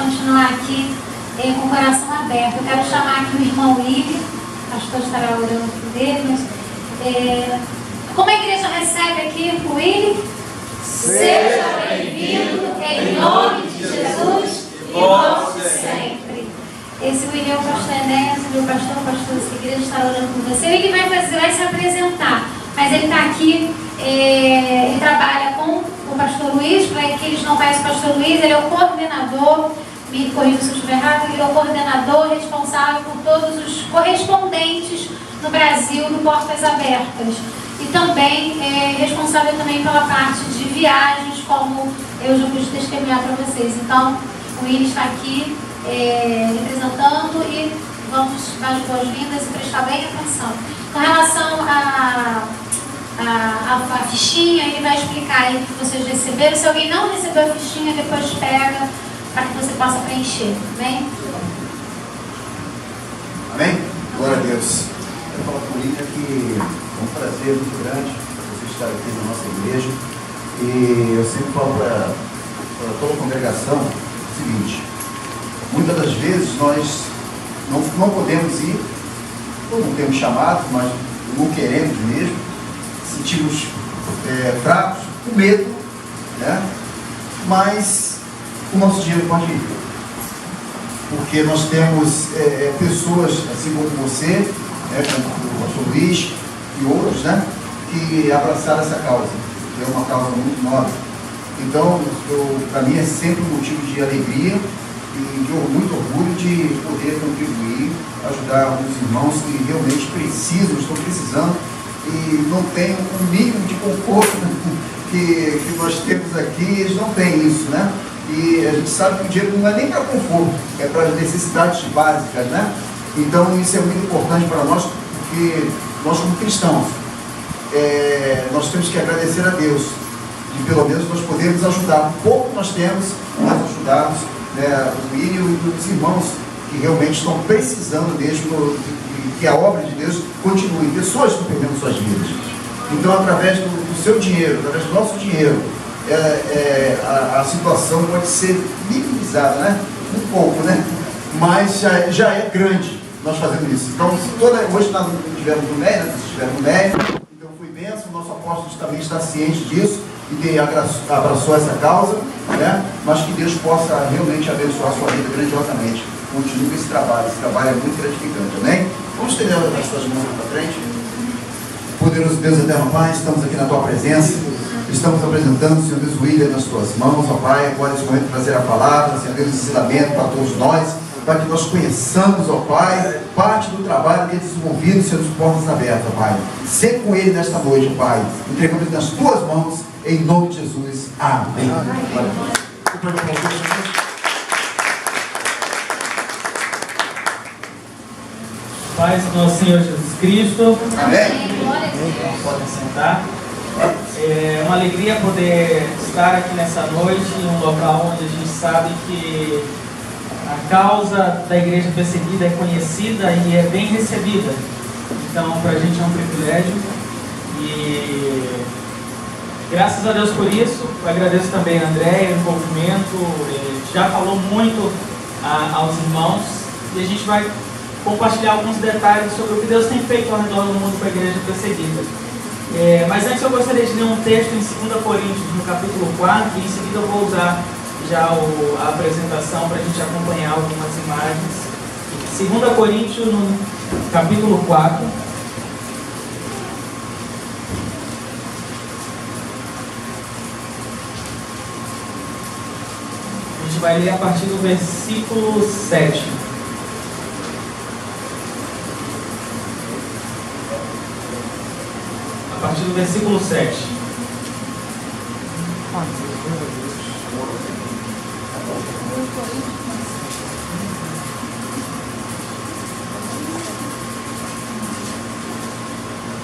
continuar aqui com o coração aberto. Eu quero chamar aqui o irmão Willi, o pastor estará orando por ele, mas como a igreja recebe aqui o Willi? Seja bem-vindo em nome de Jesus e volte sempre. Esse Willi é o pastor Enéas, meu pastor, o pastor dessa igreja está orando por você. Ele vai se apresentar, mas ele está aqui, ele trabalha com o pastor Luiz. Para aqueles que não conhecem o pastor Luiz, ele é o coordenador, me corrija se eu estiver errado, ele é o coordenador responsável por todos os correspondentes no Brasil no Portas Abertas. E também é responsável também pela parte de viagens, como eu já pude testemunhar para vocês. Então, o Willi está aqui representando e vamos dar as boas-vindas e prestar bem atenção. Com relação a fichinha, ele vai explicar aí o que vocês receberam. Se alguém não recebeu a fichinha, depois pega para que você possa preencher. Amém? Amém? Glória a Deus. Eu quero falar com o Willi que é um prazer muito grande você estar aqui na nossa igreja. E eu sempre falo para toda a congregação o seguinte: muitas das vezes nós não podemos ir, ou não temos chamado, mas não queremos mesmo, sentimos fracos, com medo, né? Mas o nosso dinheiro pode ir, porque nós temos pessoas assim como você, como o pastor Luiz e outros, né, que abraçaram essa causa, que é uma causa muito nobre. Então, para mim é sempre um motivo de alegria e de muito orgulho de poder contribuir, ajudar os irmãos que realmente precisam, estão precisando e não têm um mínimo de conforto que nós temos aqui. Eles não têm isso, né? E a gente sabe que o dinheiro não é nem para conforto, é para as necessidades básicas, né? Então isso é muito importante para nós, porque nós como cristãos, nós temos que agradecer a Deus, e pelo menos nós podemos ajudar, um pouco nós temos, nós ajudarmos o Willi e os irmãos que realmente estão precisando mesmo que a obra de Deus continue. Pessoas estão perdendo suas vidas. Então, através do seu dinheiro, através do nosso dinheiro, a situação pode ser minimizada, né? Um pouco, né? Mas já é grande nós fazendo isso. Então, hoje nós tivemos no MEI, né? Estiveram no MEI, então foi bênção. O nosso apóstolo também está ciente disso e abraçou essa causa, né? Mas que Deus possa realmente abençoar a sua vida grandiosamente. Continue esse trabalho é muito gratificante, amém? Vamos estender as suas mãos para frente. Poderoso Deus eterno Pai, estamos aqui na tua presença, estamos apresentando, Senhor Deus, o William nas tuas mãos, ó Pai. Agora nesse momento trazer a palavra, Senhor Deus, ensinamento para todos nós, para que nós conheçamos, ó Pai, parte do trabalho que é desenvolvido, Senhor, dos portas abertas, ó Pai. Ser com ele nesta noite, ó Pai, entregando ele nas tuas mãos, em nome de Jesus. Amém. Paz do nosso Senhor Jesus Cristo. Amém. Podem sentar. É uma alegria poder estar aqui nessa noite, em um local onde a gente sabe que a causa da igreja perseguida é conhecida e é bem recebida. Então, para a gente é um privilégio e graças a Deus por isso. Eu agradeço também a André, o envolvimento. Ele já falou muito aos irmãos e a gente vai compartilhar alguns detalhes sobre o que Deus tem feito ao redor do mundo com a igreja perseguida. Mas antes eu gostaria de ler um texto em 2 Coríntios, no capítulo 4, e em seguida eu vou usar já a apresentação para a gente acompanhar algumas imagens. 2 Coríntios, no capítulo 4. A gente vai ler a partir do versículo 7. A partir do versículo 7.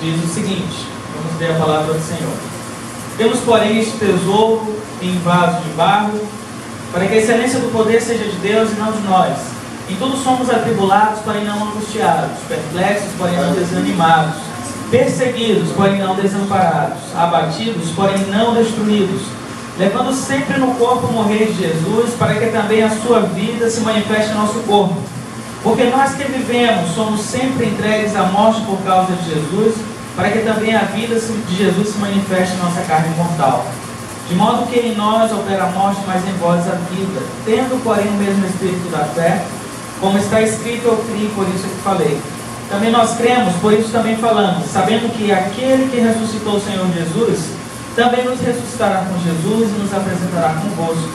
Diz o seguinte, vamos ver a palavra do Senhor. Temos, porém, este tesouro em vaso de barro, para que a excelência do poder seja de Deus e não de nós. Em tudo somos atribulados, porém não angustiados, perplexos, porém não desanimados, perseguidos, porém não desamparados, abatidos, porém não destruídos, levando sempre no corpo o morrer de Jesus, para que também a sua vida se manifeste em nosso corpo. Porque nós que vivemos somos sempre entregues à morte por causa de Jesus, para que também a vida de Jesus se manifeste em nossa carne mortal. De modo que em nós opera a morte, mas em vós a vida. Tendo, porém, o mesmo espírito da fé, como está escrito, eu criei, por isso que falei. Também nós cremos, por isso também falamos, sabendo que aquele que ressuscitou o Senhor Jesus, também nos ressuscitará com Jesus e nos apresentará convosco.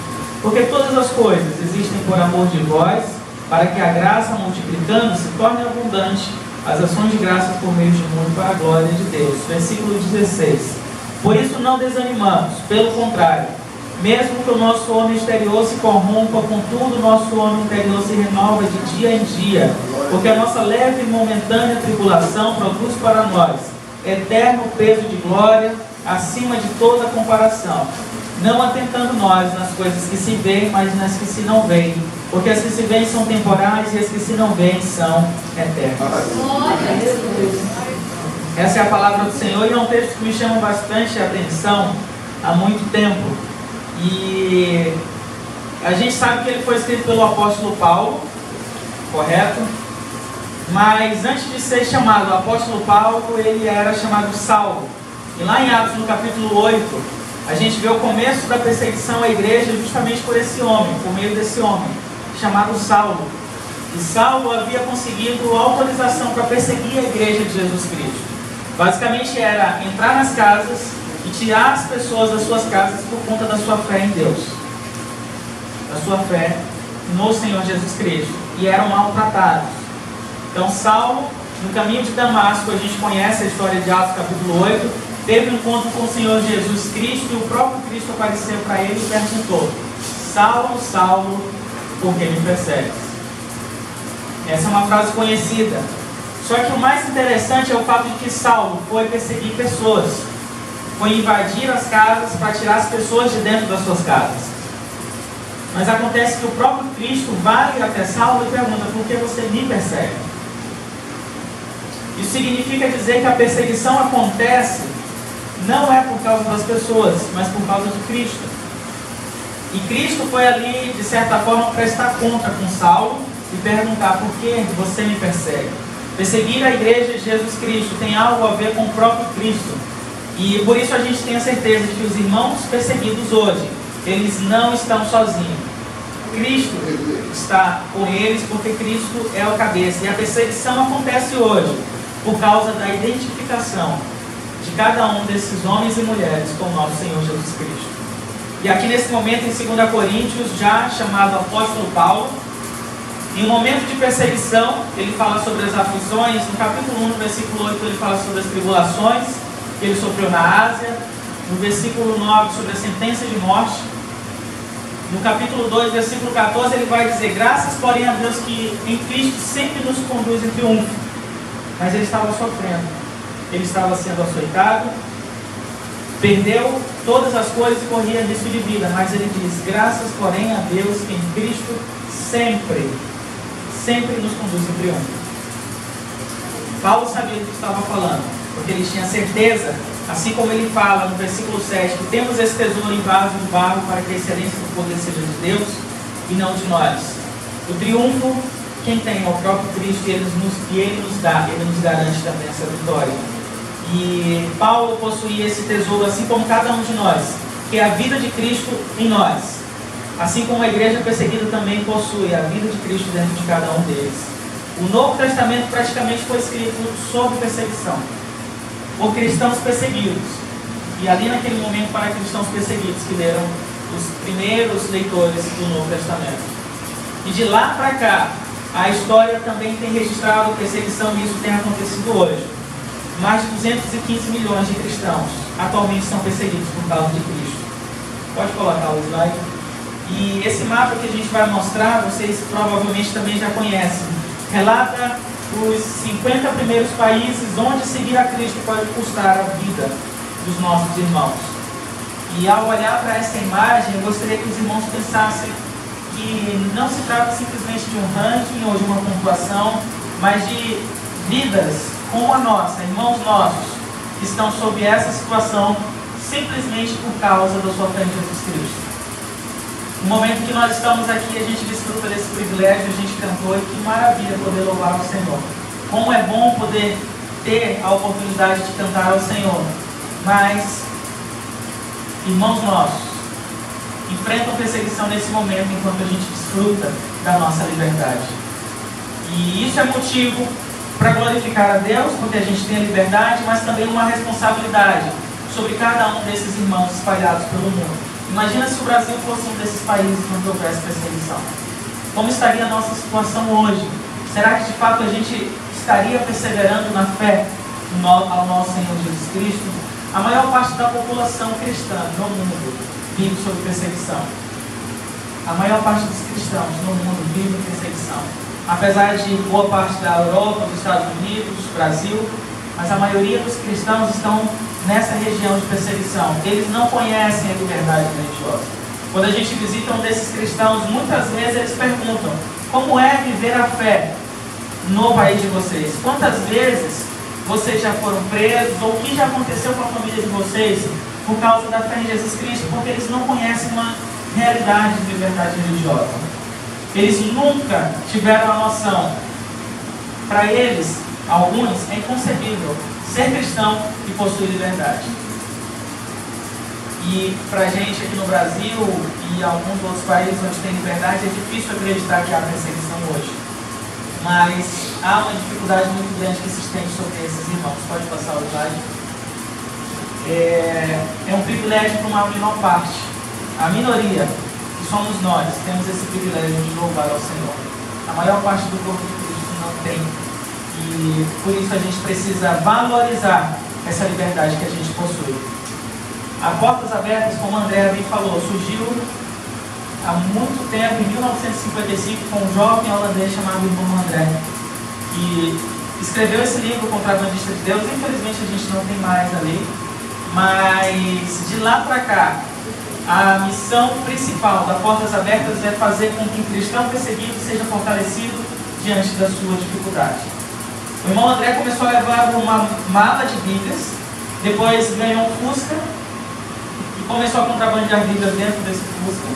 Porque todas as coisas existem por amor de vós, para que a graça, multiplicando, se torne abundante as ações de graça por meio de mundo para a glória de Deus. Versículo 16. Por isso não desanimamos, pelo contrário, mesmo que o nosso homem exterior se corrompa, contudo o nosso homem interior se renova de dia em dia, porque a nossa leve e momentânea tribulação produz para nós eterno peso de glória, acima de toda comparação, não atentando nós nas coisas que se veem, mas nas que se não veem, porque as que se veem são temporais e as que se não veem são eternas. Essa é a palavra do Senhor e é um texto que me chama bastante a atenção há muito tempo. E a gente sabe que ele foi escrito pelo apóstolo Paulo, correto? Mas antes de ser chamado apóstolo Paulo, ele era chamado Saulo. E lá em Atos, no capítulo 8, a gente vê o começo da perseguição à igreja justamente por esse homem, por meio desse homem, chamado Saulo. E Saulo havia conseguido autorização para perseguir a igreja de Jesus Cristo. Basicamente era entrar nas casas e tirar as pessoas das suas casas por conta da sua fé em Deus, da sua fé no Senhor Jesus Cristo, e eram maltratados. Então Saulo, no caminho de Damasco, a gente conhece a história de Atos capítulo 8, teve um encontro com o Senhor Jesus Cristo e o próprio Cristo apareceu para ele e perguntou: Saulo, Saulo, por que me persegues? Essa é uma frase conhecida. Só que o mais interessante é o fato de que Saulo foi perseguir pessoas, foi invadir as casas para tirar as pessoas de dentro das suas casas. Mas acontece que o próprio Cristo vai até Saulo e pergunta: por que você me persegue? Isso significa dizer que a perseguição acontece não é por causa das pessoas, mas por causa de Cristo. E Cristo foi ali, de certa forma, prestar conta com Saulo e perguntar: por que você me persegue? Perseguir a igreja de Jesus Cristo tem algo a ver com o próprio Cristo. E por isso a gente tem a certeza de que os irmãos perseguidos hoje, eles não estão sozinhos. Cristo está com eles porque Cristo é o cabeça. E a perseguição acontece hoje por causa da identificação de cada um desses homens e mulheres com o nosso Senhor Jesus Cristo. E aqui nesse momento em 2 Coríntios, já chamado apóstolo Paulo, em um momento de perseguição, ele fala sobre as aflições. No capítulo 1, no versículo 8, ele fala sobre as tribulações que ele sofreu na Ásia. No versículo 9, sobre a sentença de morte. No capítulo 2, versículo 14, ele vai dizer: graças, porém, a Deus que em Cristo sempre nos conduz em triunfo. Mas ele estava sofrendo. Ele estava sendo açoitado, perdeu todas as coisas e corria risco de vida. Mas ele diz: graças, porém, a Deus que em Cristo sempre nos conduz em triunfo. Paulo sabia do que estava falando, porque ele tinha certeza, assim como ele fala no versículo 7, que temos esse tesouro em vaso de barro para que a excelência do poder seja de Deus e não de nós. O triunfo, quem tem é o próprio Cristo, e ele nos dá, ele nos garante também essa vitória. E Paulo possuía esse tesouro, assim como cada um de nós, que é a vida de Cristo em nós. Assim como a igreja perseguida também possui a vida de Cristo dentro de cada um deles. O Novo Testamento praticamente foi escrito sobre perseguição, por cristãos perseguidos. E ali naquele momento, para cristãos perseguidos, que leram os primeiros leitores do Novo Testamento. E de lá para cá, a história também tem registrado perseguição, e isso tem acontecido hoje. Mais de 215 milhões de cristãos atualmente são perseguidos por causa de Cristo. Pode colocar o slide. E esse mapa que a gente vai mostrar, vocês provavelmente também já conhecem, relata os 50 primeiros países onde seguir a Cristo pode custar a vida dos nossos irmãos. E ao olhar para essa imagem, eu gostaria que os irmãos pensassem que não se trata simplesmente de um ranking ou de uma pontuação, mas de vidas como a nossa, irmãos nossos, que estão sob essa situação simplesmente por causa da sua fé em Jesus Cristo. No momento que nós estamos aqui, a gente desfruta desse privilégio, a gente cantou, e que maravilha poder louvar o Senhor. Como é bom poder ter a oportunidade de cantar ao Senhor. Mas, irmãos nossos, enfrentam perseguição nesse momento enquanto a gente desfruta da nossa liberdade. E isso é motivo para glorificar a Deus, porque a gente tem a liberdade, mas também uma responsabilidade sobre cada um desses irmãos espalhados pelo mundo. Imagina se o Brasil fosse um desses países onde houvesse perseguição. Como estaria a nossa situação hoje? Será que de fato a gente estaria perseverando na fé ao nosso Senhor Jesus Cristo? A maior parte da população cristã no mundo vive sob perseguição. A maior parte dos cristãos no mundo vive perseguição. Apesar de boa parte da Europa, dos Estados Unidos, do Brasil, mas a maioria dos cristãos estão nessa região de perseguição. Eles não conhecem a liberdade religiosa. Quando a gente visita um desses cristãos, muitas vezes eles perguntam: como é viver a fé no país de vocês? Quantas vezes vocês já foram presos? Ou o que já aconteceu com a família de vocês por causa da fé em Jesus Cristo? Porque eles não conhecem uma realidade de liberdade religiosa. Eles nunca tiveram a noção. Para eles, alguns, é inconcebível ser cristão e possuir liberdade. E para a gente aqui no Brasil e alguns outros países onde tem liberdade, é difícil acreditar que há perseguição hoje. Mas há uma dificuldade muito grande que se estende sobre esses irmãos. Pode passar o slide. É um privilégio para uma menor parte. A minoria, que somos nós, temos esse privilégio de louvar ao Senhor. A maior parte do corpo de Cristo não tem. E por isso a gente precisa valorizar essa liberdade que a gente possui. A Portas Abertas, como a Andréa bem falou, surgiu há muito tempo, em 1955, com um jovem holandês chamado irmão André, que escreveu esse livro, O Contrabandista de Deus. Infelizmente a gente não tem mais ali, mas de lá para cá, a missão principal da Portas Abertas é fazer com que o cristão perseguido seja fortalecido diante da sua dificuldade. O irmão André começou a levar uma mala de Bíblias, depois ganhou um Fusca e começou a contrabandear Bíblias dentro desse Fusca.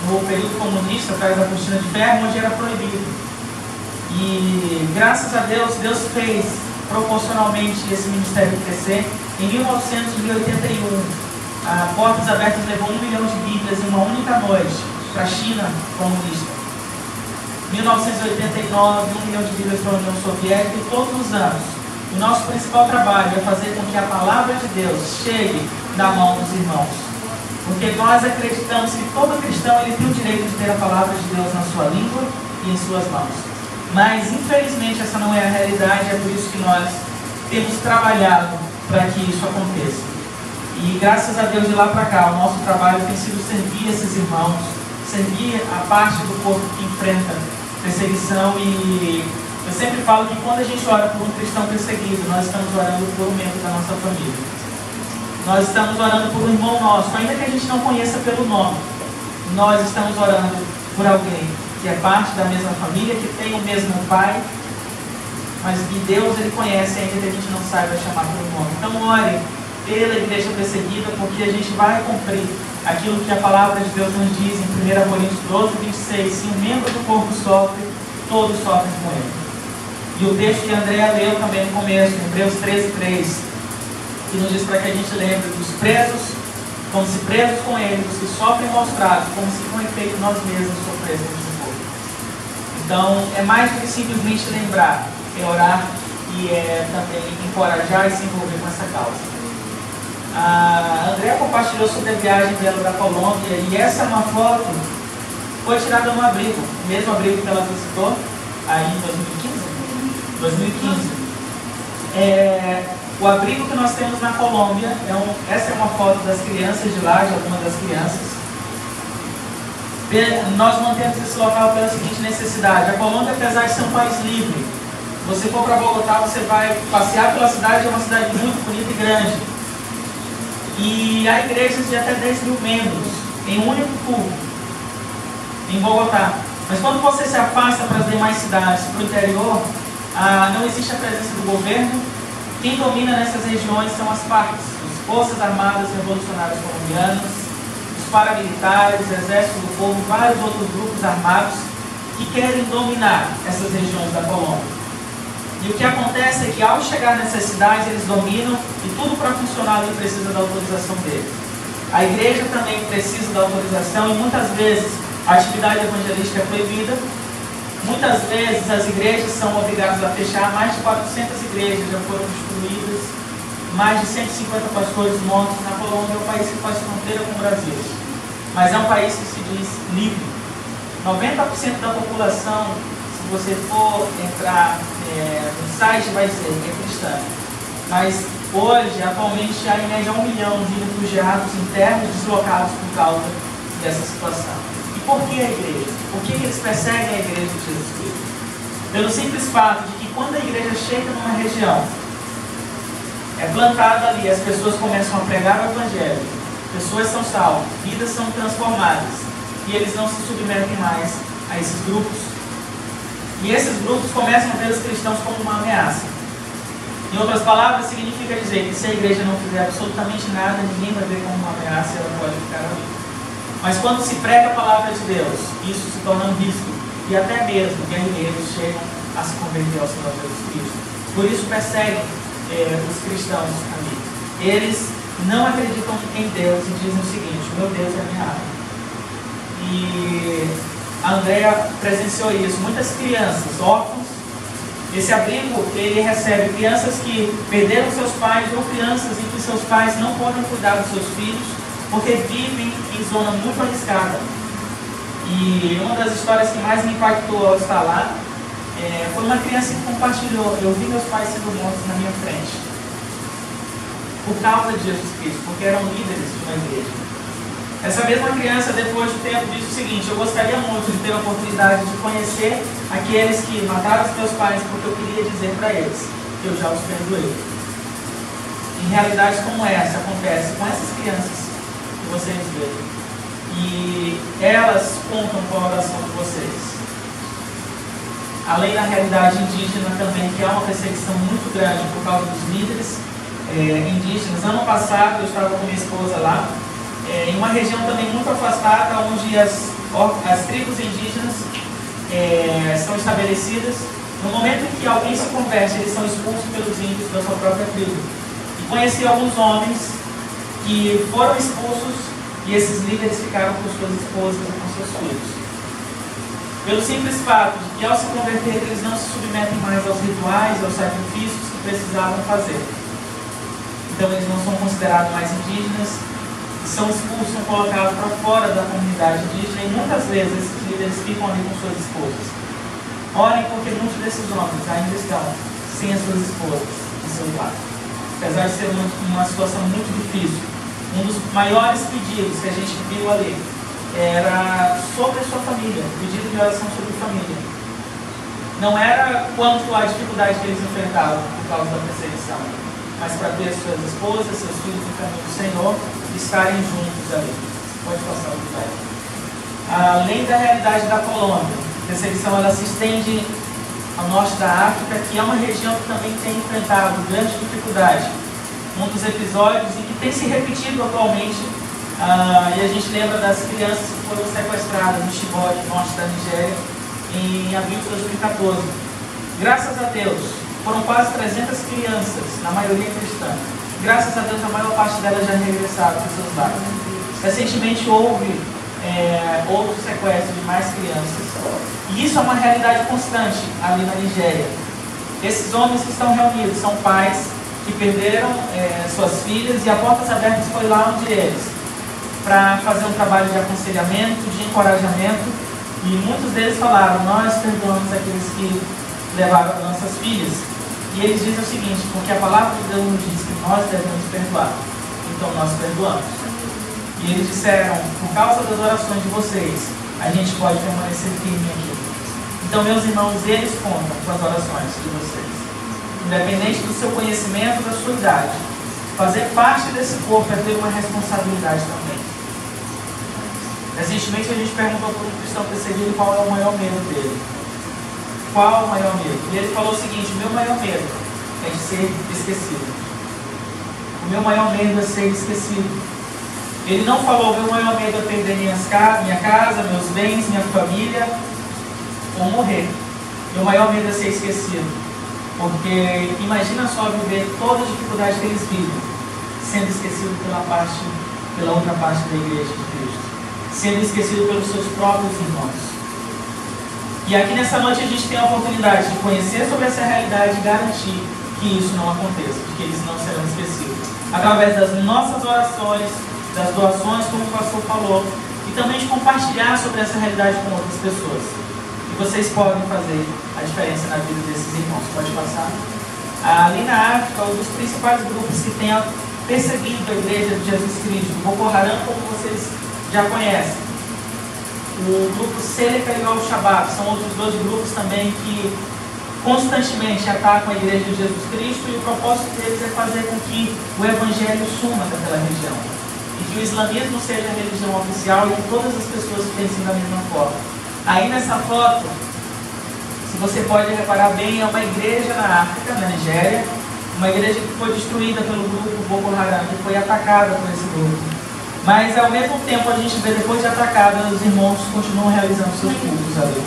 No período comunista, atrás da cortina de ferro, onde era proibido. E graças a Deus, Deus fez proporcionalmente esse ministério crescer. Em 1981, a Portas Abertas levou 1 milhão de Bíblias em uma única noite para a China comunista. Em 1989, 1 milhão de Bíblias para a União Soviética, e todos os anos. O nosso principal trabalho é fazer com que a palavra de Deus chegue na mão dos irmãos. Porque nós acreditamos que todo cristão ele tem o direito de ter a palavra de Deus na sua língua e em suas mãos. Mas, infelizmente, essa não é a realidade, é por isso que nós temos trabalhado para que isso aconteça. E graças a Deus, de lá para cá, o nosso trabalho tem sido servir esses irmãos, servir a parte do corpo que enfrenta perseguição. E eu sempre falo que quando a gente ora por um cristão perseguido, nós estamos orando por um membro da nossa família. Nós estamos orando por um irmão nosso, ainda que a gente não conheça pelo nome. Nós estamos orando por alguém que é parte da mesma família, que tem o mesmo pai, mas que Deus ele conhece, ainda que a gente não saiba chamar pelo nome. Então ore pela igreja perseguida, porque a gente vai cumprir aquilo que a palavra de Deus nos diz em 1 Coríntios 12, 26. Se um membro do corpo sofre, todos sofrem com ele. E o texto que a Andréa leu também no começo, Hebreus 13:3, que nos diz para que a gente lembre dos presos, como se presos com ele, dos que sofrem maus tratos, como se com efeito nós mesmos sofrêssemos um pouco. Então, é mais do que simplesmente lembrar, é orar e é também encorajar e se envolver com essa causa. A Andréa compartilhou sobre a viagem dela da Colômbia, e essa é uma foto foi tirada no abrigo, o mesmo abrigo que ela visitou aí em 2015. O abrigo que nós temos na Colômbia, essa é uma foto das crianças de lá, de algumas das crianças. Nós mantemos esse local pela seguinte necessidade: a Colômbia, apesar de ser um país livre, se você for para Bogotá, você vai passear pela cidade, é uma cidade muito bonita e grande. E há igrejas de até 10 mil membros em um único culto em Bogotá. Mas quando você se afasta para as demais cidades, para o interior, não existe a presença do governo. Quem domina nessas regiões são as partes, os Forças Armadas Revolucionárias Colombianas, os paramilitares, o Exército do Povo, vários outros grupos armados que querem dominar essas regiões da Colômbia. E o que acontece é que ao chegar nessas cidades eles dominam e tudo para funcionar ali precisa da autorização deles. A igreja também precisa da autorização e muitas vezes a atividade evangelística é proibida. Muitas vezes as igrejas são obrigadas a fechar. Mais de 400 igrejas já foram destruídas, mais de 150 pastores mortos. Na Colômbia é um país que faz fronteira com o Brasil, mas é um país que se diz livre. 90% da população, se você for entrar no site, vai dizer que é cristã. Mas hoje, atualmente, há em média 1 milhão de refugiados internos deslocados por causa dessa situação. E por que a igreja? Por que eles perseguem a igreja de Jesus Cristo? Pelo simples fato de que quando a igreja chega numa região, é plantada ali, as pessoas começam a pregar o evangelho, pessoas são salvas, vidas são transformadas, e eles não se submetem mais a esses grupos. E esses grupos começam a ver os cristãos como uma ameaça. Em outras palavras, significa dizer que se a igreja não fizer absolutamente nada, ninguém vai ver como uma ameaça e ela pode ficar ali. Mas quando se prega a palavra de Deus, isso se torna um risco. E até mesmo guerreiros chegam a se converter ao Senhor Jesus Cristo. Por isso perseguem os cristãos ali. Eles não acreditam em Deus e dizem o seguinte: meu Deus é a minha arma. E a Andréa presenciou isso. Muitas crianças, órfãos. Esse abrigo, ele recebe crianças que perderam seus pais ou crianças em que seus pais não podem cuidar dos seus filhos porque vivem em zona muito arriscada. E uma das histórias que mais me impactou ao estar lá foi uma criança que compartilhou: eu vi meus pais sendo mortos na minha frente por causa de Jesus Cristo, porque eram líderes de uma igreja. Essa mesma criança, depois de tempo, disse o seguinte: eu gostaria muito de ter a oportunidade de conhecer aqueles que mataram os meus pais, porque eu queria dizer para eles que eu já os perdoei. Em realidades como essa acontece com essas crianças que vocês veem, e elas contam com a oração de vocês. Além da realidade indígena também, que há uma perseguição muito grande por causa dos líderes indígenas. Ano passado eu estava com minha esposa lá, em uma região também muito afastada, onde as tribos indígenas são estabelecidas. No momento em que alguém se converte, eles são expulsos pelos índios da sua própria tribo. E conheci alguns homens que foram expulsos e esses líderes ficaram com suas esposas e com seus filhos. Pelo simples fato de que ao se converter eles não se submetem mais aos rituais, aos sacrifícios que precisavam fazer. Então eles não são considerados mais indígenas, são expulsos, são colocados para fora da comunidade indígena, e muitas vezes esses líderes ficam ali com suas esposas. Orem, porque muitos desses homens ainda estão sem as suas esposas em seus lares. Apesar de ser uma situação muito difícil, um dos maiores pedidos que a gente viu ali era sobre a sua família, pedido de oração sobre a família. Não era quanto à dificuldade que eles enfrentavam por causa da perseguição, mas para ter suas esposas, seus filhos no caminho do Senhor, estarem juntos ali. Pode passar o slide. Além da realidade da Colômbia, a perseguição ela se estende ao norte da África, que é uma região que também tem enfrentado grande dificuldade. Um dos episódios e que tem se repetido atualmente, e a gente lembra das crianças que foram sequestradas no Chibok, norte da Nigéria, em abril de 2014. Graças a Deus, foram quase 300 crianças, na maioria cristã. Graças a Deus, a maior parte delas já regressaram para seus lares. Recentemente houve outro sequestro de mais crianças. E isso é uma realidade constante ali na Nigéria. Esses homens que estão reunidos são pais que perderam suas filhas, e a Portas Abertas foi lá onde eles, para fazer um trabalho de aconselhamento, de encorajamento, e muitos deles falaram: nós perdoamos aqueles que levaram nossas filhas. E eles dizem o seguinte: porque a palavra de Deus nos diz que nós devemos perdoar, então nós perdoamos. E eles disseram: por causa das orações de vocês, a gente pode permanecer firme aqui. Então, meus irmãos, eles contam com as orações de vocês. Independente do seu conhecimento, da sua idade, fazer parte desse corpo é ter uma responsabilidade também. Recentemente a gente perguntou para um cristão perseguido qual é o maior medo dele. Qual o maior medo? E ele falou o seguinte: meu maior medo é de ser esquecido. o meu maior medo é ser esquecido. Ele não falou, o meu maior medo é perder minha casa, meus bens, minha família, ou morrer. Meu maior medo é ser esquecido. Porque imagina só viver todas as dificuldades que eles vivem, sendo esquecido pela outra parte da igreja de Cristo, sendo esquecido pelos seus próprios irmãos. E aqui nessa noite a gente tem a oportunidade de conhecer sobre essa realidade e garantir que isso não aconteça, de que eles não serão esquecidos. Através das nossas orações, das doações, como o pastor falou, e também de compartilhar sobre essa realidade com outras pessoas. E vocês podem fazer a diferença na vida desses irmãos. Pode passar. Ali na África, um dos principais grupos que tem perseguido a igreja de Jesus Cristo, o Boko Haram, como vocês já conhecem. O grupo Seleka e o Al-Shabaab são outros dois grupos também que constantemente atacam a igreja de Jesus Cristo, e o propósito deles é fazer com que o evangelho suma daquela região e que o islamismo seja a religião oficial e que todas as pessoas pensem da mesma forma. Aí nessa foto, se você pode reparar bem, é uma igreja na África, na Nigéria, uma igreja que foi destruída pelo grupo Boko Haram, que foi atacada por esse grupo. Mas ao mesmo tempo a gente vê, depois de atacada, os irmãos continuam realizando seus cultos ali.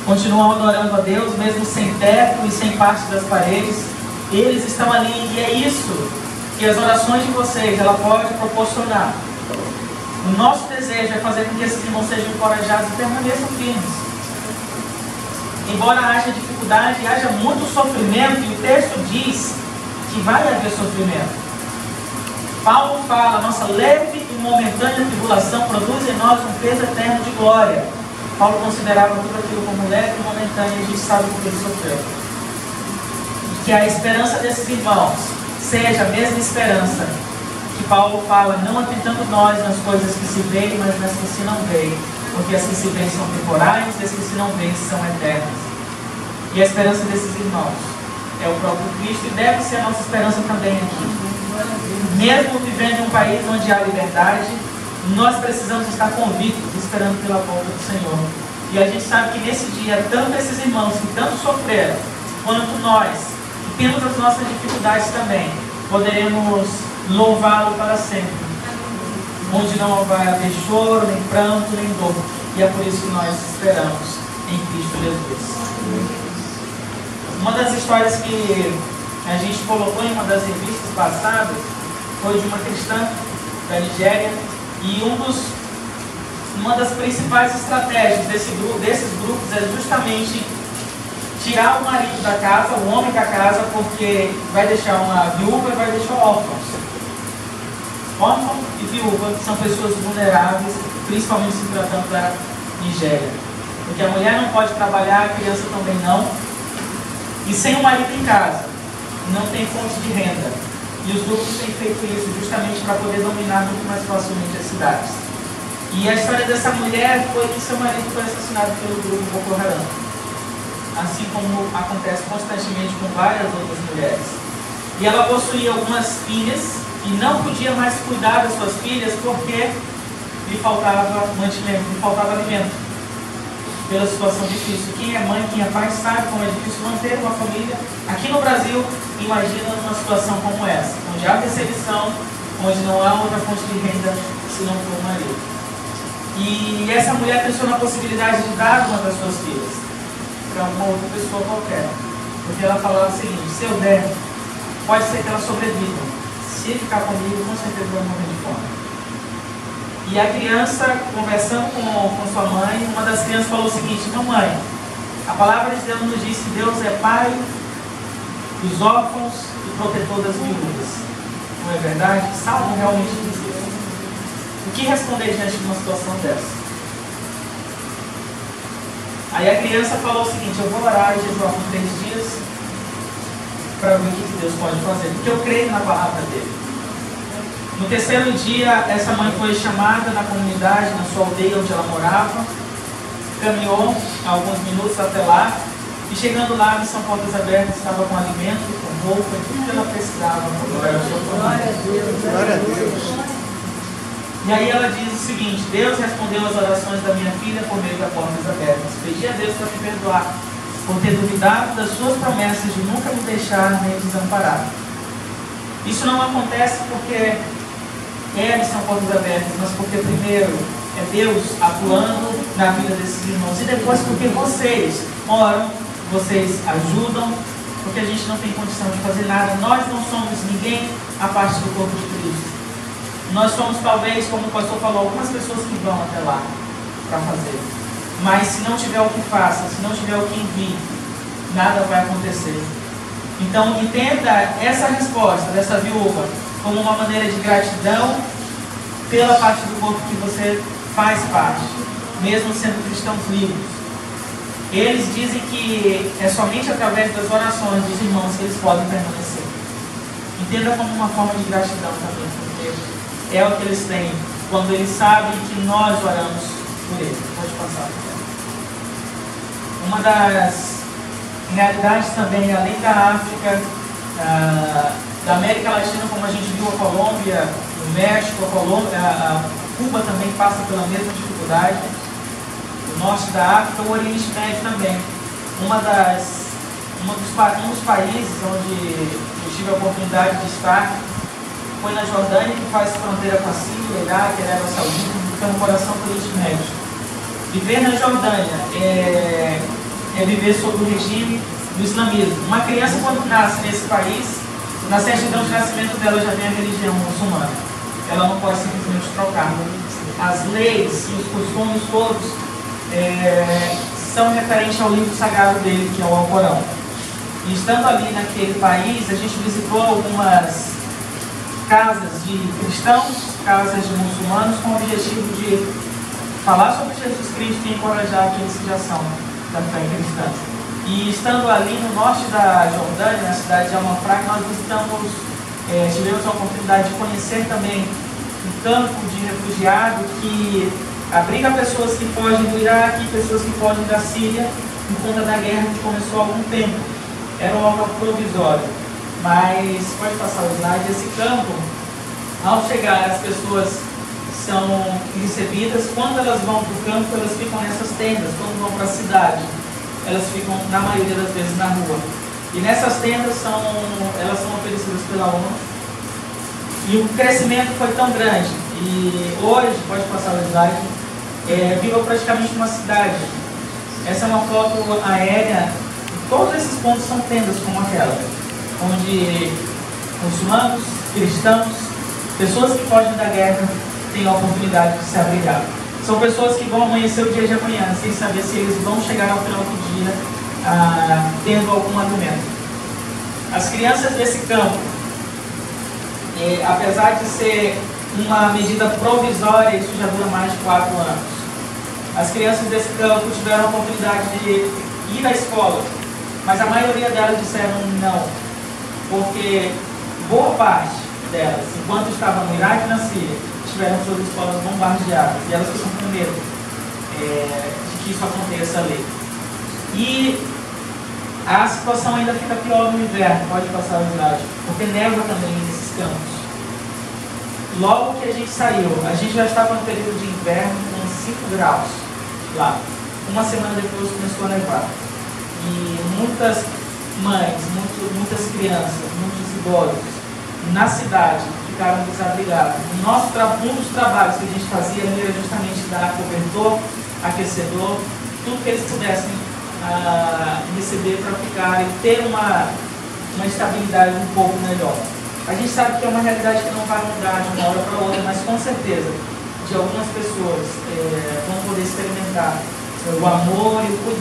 Continuam adorando a Deus, mesmo sem teto e sem parte das paredes. Eles estão ali, e é isso que as orações de vocês, ela pode proporcionar. O nosso desejo é fazer com que esses irmãos sejam encorajados e permaneçam firmes. Embora haja dificuldade e haja muito sofrimento, e o texto diz que vai haver sofrimento. Paulo fala, nossa leve e momentânea tribulação produz em nós um peso eterno de glória. Paulo considerava tudo aquilo como leve e momentâneo, e a gente sabe o que ele sofreu. E que a esperança desses irmãos seja a mesma esperança que Paulo fala, não atentando nós nas coisas que se veem, mas nas que se não veem. Porque as que se veem são temporais, e as que se não veem são eternas. E a esperança desses irmãos é o próprio Cristo, e deve ser a nossa esperança também aqui. Mesmo vivendo em um país onde há liberdade, nós precisamos estar convictos, esperando pela volta do Senhor. E a gente sabe que nesse dia, tanto esses irmãos que tanto sofreram, quanto nós, que temos as nossas dificuldades também, poderemos louvá-lo para sempre. Onde não vai haver choro, nem pranto, nem dor. E é por isso que nós esperamos em Cristo Jesus. Uma das histórias que a gente colocou em uma das revistas passadas foi de uma cristã da Nigéria, e uma das principais estratégias desses grupos é justamente tirar o marido da casa, o homem da casa, porque vai deixar uma viúva e vai deixar órfãos. Órfão e viúva são pessoas vulneráveis, principalmente se tratando da Nigéria, porque a mulher não pode trabalhar, a criança também não, e sem o marido em casa não tem fonte de renda. E os grupos têm feito isso justamente para poder dominar muito mais facilmente as cidades. E a história dessa mulher foi que seu marido foi assassinado pelo grupo Boko Haram, assim como acontece constantemente com várias outras mulheres. E ela possuía algumas filhas e não podia mais cuidar das suas filhas porque lhe faltava mantimento, lhe faltava alimento, pela situação difícil. Quem é mãe, quem é pai sabe como é difícil manter uma família. Aqui no Brasil, imagina numa situação como essa, onde há perseguição, onde não há outra fonte de renda se não for o marido. E essa mulher pensou na possibilidade de dar uma das suas filhas para uma outra pessoa qualquer, porque ela falava o seguinte: se eu der, pode ser que ela sobreviva, se ficar comigo, com certeza vai morrer de fome. E a criança, conversando com sua mãe, uma das crianças falou o seguinte: mamãe, a palavra de Deus nos diz que Deus é pai dos órfãos e protetor das viúvas. Não é verdade? Salmo realmente diz isso. O que responder diante de uma situação dessa? Aí a criança falou o seguinte: eu vou orar e jejuar por 3 dias para ver o que Deus pode fazer, porque eu creio na palavra dele. No 3º dia, essa mãe foi chamada na comunidade, na sua aldeia onde ela morava, caminhou alguns minutos até lá, e chegando lá, missão Portas Abertas estava com alimento, com roupa, e tudo que ela precisava para o seu trabalho. Glória a Deus. E aí ela diz o seguinte: Deus respondeu às orações da minha filha por meio da Portas Abertas. Pedi a Deus para me perdoar por ter duvidado das suas promessas de nunca me deixar nem desamparar. Isso não acontece porque eles são portas abertas, mas porque primeiro é Deus atuando na vida desses irmãos, e depois porque vocês oram, vocês ajudam, porque a gente não tem condição de fazer nada. Nós não somos ninguém à parte do corpo de Cristo. Nós somos, talvez, como o pastor falou, algumas pessoas que vão até lá para fazer. Mas se não tiver o que faça, se não tiver o que envie, nada vai acontecer. Então, entenda essa resposta dessa viúva como uma maneira de gratidão pela parte do corpo que você faz parte, mesmo sendo cristãos livres. Eles dizem que é somente através das orações dos irmãos que eles podem permanecer. Entenda como uma forma de gratidão também, porque é o que eles têm quando eles sabem que nós oramos por eles. Pode passar. Uma das realidades também, além da África, da América Latina, como a gente viu a Colômbia, o México, a Cuba também passa pela mesma dificuldade, o norte da África, o Oriente Médio também. Um dos países onde eu tive a oportunidade de estar foi na Jordânia, que faz fronteira com a Síria, Iraque, Arábia Saudita, fica no coração do Oriente Médio. Viver na Jordânia é viver sob o regime do islamismo. Uma criança, quando nasce nesse país, na certidão de nascimento dela já vem a religião muçulmana. Ela não pode simplesmente trocar. As leis e os costumes todos são referentes ao livro sagrado dele, que é o Alcorão. E estando ali naquele país, a gente visitou algumas casas de cristãos, casas de muçulmanos, com o objetivo de falar sobre Jesus Cristo e encorajar aqueles que já são da fé cristã. E estando ali no norte da Jordânia, na cidade de Al-Mafraq, nós tivemos a oportunidade de conhecer também um campo de refugiado que abriga pessoas que fogem do Iraque, pessoas que fogem da Síria, por conta da guerra que começou há algum tempo. Era um local provisório. Mas, pode passar o slide, esse campo, ao chegar, as pessoas são recebidas. Quando elas vão para o campo, elas ficam nessas tendas. Quando vão para a cidade, elas ficam, na maioria das vezes, na rua. E nessas tendas, elas são oferecidas pela ONU. E o crescimento foi tão grande. E hoje, pode passar o slide, virou praticamente uma cidade. Essa é uma foto aérea. Todos esses pontos são tendas como aquela, onde muçulmanos, cristãos, pessoas que fogem da guerra têm a oportunidade de se abrigar. São pessoas que vão amanhecer o dia de amanhã, sem saber se eles vão chegar ao final do dia tendo algum alimento. As crianças desse campo, apesar de ser uma medida provisória, isso já dura mais de 4 anos. As crianças desse campo tiveram a oportunidade de ir à escola, mas a maioria delas disseram não, porque boa parte delas, enquanto estavam no Iraque e na Síria, tiveram suas escolas bombardeadas, e elas ficam com medo de que isso aconteça ali. E a situação ainda fica pior no inverno, pode passar o slide, porque neva também nesses campos. Logo que a gente saiu, a gente já estava no período de inverno com 5 graus lá. Uma semana depois começou a nevar. E muitas mães, muitas crianças, muitos idosos na cidade ficaram desabrigados. Um dos trabalhos que a gente fazia era justamente dar cobertor, aquecedor, tudo que eles pudessem receber para ficar e ter uma estabilidade um pouco melhor. A gente sabe que é uma realidade que não vai mudar de uma hora para outra, mas com certeza de algumas pessoas vão poder experimentar o amor e o cuidado